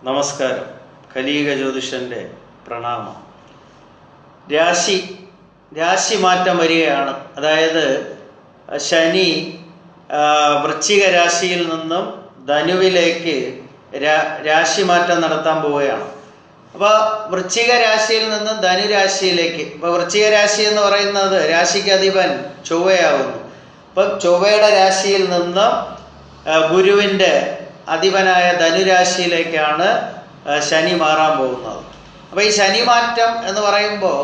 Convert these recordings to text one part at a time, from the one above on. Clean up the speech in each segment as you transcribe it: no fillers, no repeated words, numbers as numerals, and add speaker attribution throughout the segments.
Speaker 1: നമസ്കാരം. കലീക ജ്യോതിഷൻ്റെ പ്രണാമം. രാശി മാറ്റം വരികയാണ്. അതായത് ശനി വൃശ്ചിക രാശിയിൽ നിന്നും ധനുവിലേക്ക് രാശി മാറ്റം നടത്താൻ പോവുകയാണ്. അപ്പോൾ വൃശ്ചിക രാശിയിൽ നിന്നും ധനുരാശിയിലേക്ക്, ഇപ്പോൾ വൃശ്ചിക രാശി എന്ന് പറയുന്നത് രാശിക്ക് അധിപൻ ചൊവ്വയാകുന്നു. അപ്പം ചൊവ്വയുടെ രാശിയിൽ നിന്നും ഗുരുവിൻ്റെ അധിപനായ ധനുരാശിയിലേക്കാണ് ശനി മാറാൻ പോകുന്നത്. അപ്പോൾ ഈ ശനി മാറ്റം എന്ന് പറയുമ്പോൾ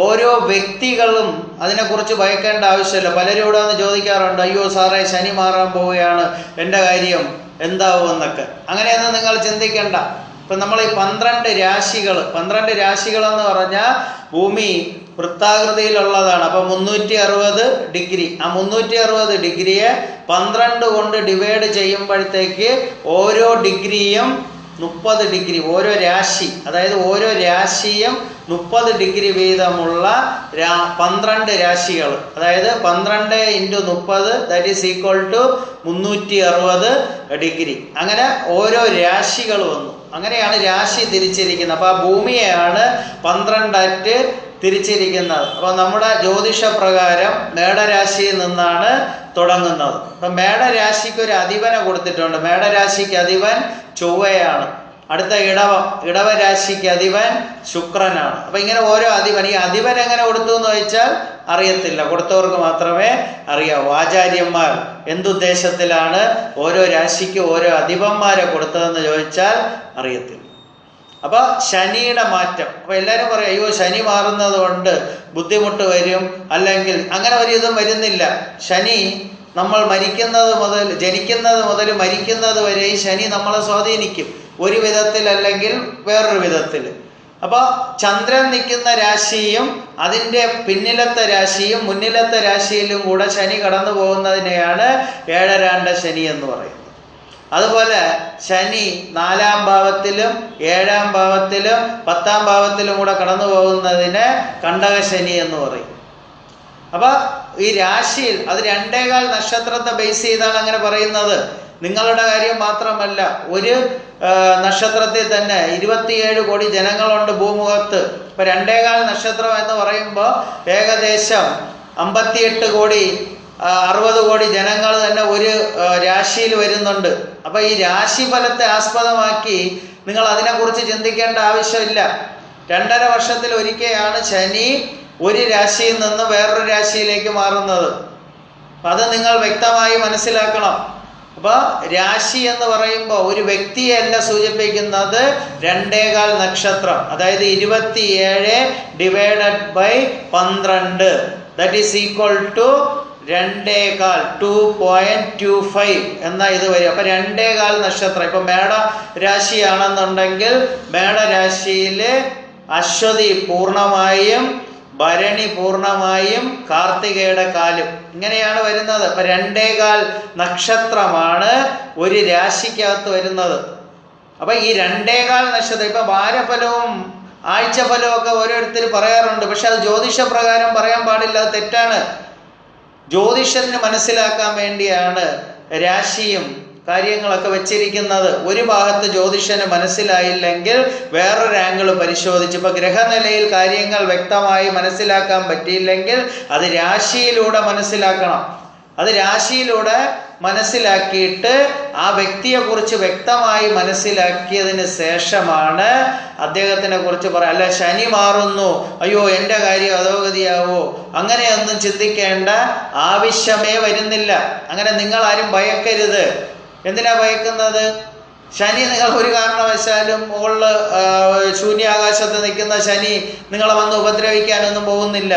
Speaker 1: ഓരോ വ്യക്തികളും അതിനെക്കുറിച്ച് ഭയക്കേണ്ട ആവശ്യമില്ല. പലരും ഇവിടെ വന്ന് ചോദിക്കാറുണ്ട്, അയ്യോ സാറേ ശനി മാറാൻ പോവുകയാണ്, എൻ്റെ കാര്യം എന്താവുമെന്നൊക്കെ. അങ്ങനെയൊന്നും നിങ്ങൾ ചിന്തിക്കേണ്ട. ഇപ്പം നമ്മൾ ഈ 12 രാശികൾ എന്ന് പറഞ്ഞാൽ ഭൂമി വൃത്താകൃതിയിലുള്ളതാണ്. അപ്പം 360 ഡിഗ്രി, ആ 360 ഡിഗ്രിയെ 12 കൊണ്ട് ഡിവൈഡ് ചെയ്യുമ്പോഴത്തേക്ക് ഓരോ ഡിഗ്രിയും 30 ഡിഗ്രി, ഓരോ രാശി, അതായത് ഓരോ രാശിയും 30 ഡിഗ്രി വീതമുള്ള 12 രാശികൾ, അതായത് 12 × 30 that is equal to 360 degree. അങ്ങനെ ഓരോ രാശികൾ വന്നു. അങ്ങനെയാണ് രാശി തിരിച്ചിരിക്കുന്നത്. അപ്പോൾ ആ ഭൂമിയെയാണ് 12 തിരിച്ചിരിക്കുന്നത്. അപ്പോൾ നമ്മുടെ ജ്യോതിഷപ്രകാരം മേടരാശിയിൽ നിന്നാണ് തുടങ്ങുന്നത്. അപ്പം മേടരാശിക്ക് ഒരു അധിപനെ കൊടുത്തിട്ടുണ്ട്. മേടരാശിക്ക് അധിപൻ ചൊവ്വയാണ്. അടുത്ത ഇടവ രാശിക്ക് അധിപൻ ശുക്രനാണ്. അപ്പം ഇങ്ങനെ ഓരോ അധിപൻ, ഈ അധിപൻ എങ്ങനെ കൊടുത്തു എന്ന് ചോദിച്ചാൽ അറിയത്തില്ല, കൊടുത്തവർക്ക് മാത്രമേ അറിയാവൂ. ആചാര്യന്മാർ എന്തുദ്ദേശത്തിലാണ് ഓരോ രാശിക്ക് ഓരോ അധിപന്മാരെ കൊടുത്തതെന്ന് ചോദിച്ചാൽ അറിയത്തില്ല. അപ്പോൾ ശനിയുടെ മാറ്റം, അപ്പോൾ എല്ലാവരും പറയും അയ്യോ ശനി മാറുന്നത് കൊണ്ട് ബുദ്ധിമുട്ട് വരും, അല്ലെങ്കിൽ അങ്ങനെ ഒരു ഇതും വരുന്നില്ല. ശനി നമ്മൾ ജനിക്കുന്നത് മുതൽ മരിക്കുന്നത് വരെ ഈ ശനി നമ്മളെ സ്വാധീനിക്കും, ഒരു വിധത്തിൽ അല്ലെങ്കിൽ വേറൊരു വിധത്തിൽ. അപ്പോൾ ചന്ദ്രൻ നിൽക്കുന്ന രാശിയും അതിൻ്റെ പിന്നിലത്തെ രാശിയും മുന്നിലത്തെ രാശിയിലും കൂടെ ശനി കടന്നു പോകുന്നതിനെയാണ് ഏഴരാണ്ട ശനി എന്ന് പറയുന്നത്. അതുപോലെ ശനി 4-ാം ഭാവത്തിലും 7-ാം ഭാവത്തിലും 10-ാം ഭാവത്തിലും കൂടെ കടന്നു പോകുന്നതിന് കണ്ടകശനി എന്ന് പറയും. അപ്പോൾ ഈ രാശിയിൽ അത് 2.25 നക്ഷത്രത്തെ ബേസ് ചെയ്താണ് അങ്ങനെ പറയുന്നത്. നിങ്ങളുടെ കാര്യം മാത്രമല്ല, ഒരു നക്ഷത്രത്തിൽ തന്നെ 27 കോടി ജനങ്ങളുണ്ട് ഭൂമുഖത്ത്. ഇപ്പം 2.25 നക്ഷത്രം എന്ന് പറയുമ്പോൾ ഏകദേശം 58 കോടി 60 കോടി ജനങ്ങൾ തന്നെ ഒരു രാശിയിൽ വരുന്നുണ്ട്. അപ്പോൾ ഈ രാശി ഫലത്തെ ആസ്പദമാക്കി നിങ്ങൾ അതിനെക്കുറിച്ച് ചിന്തിക്കേണ്ട ആവശ്യമില്ല. 2.5 വർഷത്തിൽ ഒരിക്കലാണ് ശനി ഒരു രാശിയിൽ നിന്ന് വേറൊരു രാശിയിലേക്ക് മാറുന്നത്. അത് നിങ്ങൾ വ്യക്തമായി മനസ്സിലാക്കണം. അപ്പോൾ രാശി എന്ന് പറയുമ്പോൾ ഒരു വ്യക്തിയല്ല സൂചിപ്പിക്കുന്നത്, 2.25 നക്ഷത്രം, അതായത് 27 / 12 ദാറ്റ് ഈസ് ഈക്വൽ ടു 2.25 എന്ന ഇത് വരും. അപ്പം 2.25 നക്ഷത്രം. ഇപ്പം മേടരാശിയാണെന്നുണ്ടെങ്കിൽ മേടരാശിയിൽ അശ്വതി പൂർണ്ണമായും ഭരണി പൂർണ്ണമായും കാർത്തികയുടെ കാലും, ഇങ്ങനെയാണ് വരുന്നത്. അപ്പം 2.25 നക്ഷത്രമാണ് ഒരു രാശിക്കകത്ത് വരുന്നത്. അപ്പം ഈ 2.25 നക്ഷത്രം, ഇപ്പം വാരഫലവും ആഴ്ചഫലവും ഒക്കെ ഓരോരുത്തർ പറയാറുണ്ട്. പക്ഷെ അത് ജ്യോതിഷപ്രകാരം പറയാൻ പാടില്ല, അത് തെറ്റാണ്. ജ്യോതിഷത്തിന് മനസ്സിലാക്കാൻ വേണ്ടിയാണ് രാശിയും കാര്യങ്ങളൊക്കെ വെച്ചിരിക്കുന്നത്. ഒരു ഭാഗത്ത് ജ്യോതിഷന് മനസ്സിലായില്ലെങ്കിൽ വേറൊരു ആംഗിൾ പരിശോധിച്ച്, ഇപ്പോൾ ഗ്രഹനിലയിൽ കാര്യങ്ങൾ വ്യക്തമായി മനസ്സിലാക്കാൻ പറ്റിയില്ലെങ്കിൽ അത് രാശിയിലൂടെ മനസ്സിലാക്കണം. അത് രാശിയിലൂടെ മനസ്സിലാക്കിയിട്ട് ആ വ്യക്തിയെക്കുറിച്ച് വ്യക്തമായി മനസ്സിലാക്കിയതിന് ശേഷമാണ് അദ്ദേഹത്തിനെ കുറിച്ച് പറയാം. അല്ല ശനി മാറുന്നു, അയ്യോ എൻ്റെ കാര്യം അധോഗതിയാവോ, അങ്ങനെയൊന്നും ചിന്തിക്കേണ്ട ആവശ്യമേ വരുന്നില്ല. അങ്ങനെ നിങ്ങൾ ആരും ഭയക്കരുത്. എന്തിനാ ഭയക്കുന്നത്? ശനി നിങ്ങൾ ഒരു കാരണവശാലും മുകളിൽ ശൂന്യാകാശത്ത് നിൽക്കുന്ന ശനി നിങ്ങളെ വന്ന് ഉപദ്രവിക്കാനൊന്നും പോകുന്നില്ല.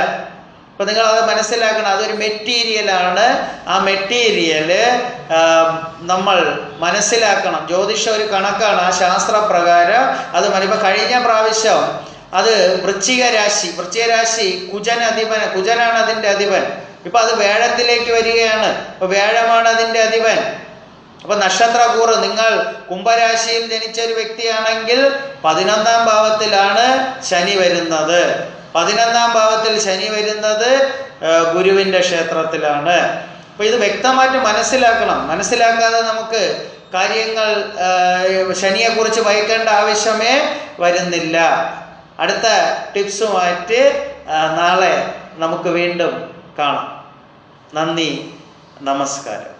Speaker 1: അപ്പോൾ നിങ്ങളത് മനസ്സിലാക്കണം. അതൊരു മെറ്റീരിയലാണ്. ആ മെറ്റീരിയൽ നമ്മൾ മനസ്സിലാക്കണം. ജ്യോതിഷം ഒരു കണക്കാണ്, ആ ശാസ്ത്രപ്രകാരം അത് ഇപ്പം കഴിഞ്ഞ പ്രാവശ്യം അത് വൃശ്ചിക രാശി കുജനാണ് അതിൻ്റെ അധിപൻ. ഇപ്പം അത് വേഴത്തിലേക്ക് വരികയാണ്. അപ്പോൾ വേഴമാണ് അതിൻ്റെ അധിപൻ. അപ്പം നക്ഷത്രക്കൂറ്, നിങ്ങൾ കുംഭരാശിയിൽ ജനിച്ച ഒരു വ്യക്തിയാണെങ്കിൽ 11-ാം ഭാവത്തിലാണ് ശനി വരുന്നത്. 11-ാം ഭാവത്തിൽ ശനി വരുന്നത് ഗുരുവിൻ്റെ ക്ഷേത്രത്തിലാണ്. അപ്പോൾ ഇത് വ്യക്തമായിട്ട് മനസ്സിലാക്കണം. മനസ്സിലാക്കാതെ നമുക്ക് കാര്യങ്ങൾ ശനിയെക്കുറിച്ച് ഭയക്കേണ്ട ആവശ്യമേ വരുന്നില്ല. അടുത്ത ടിപ്സുമായിട്ട് നാളെ നമുക്ക് വീണ്ടും കാണാം. നന്ദി, നമസ്കാരം.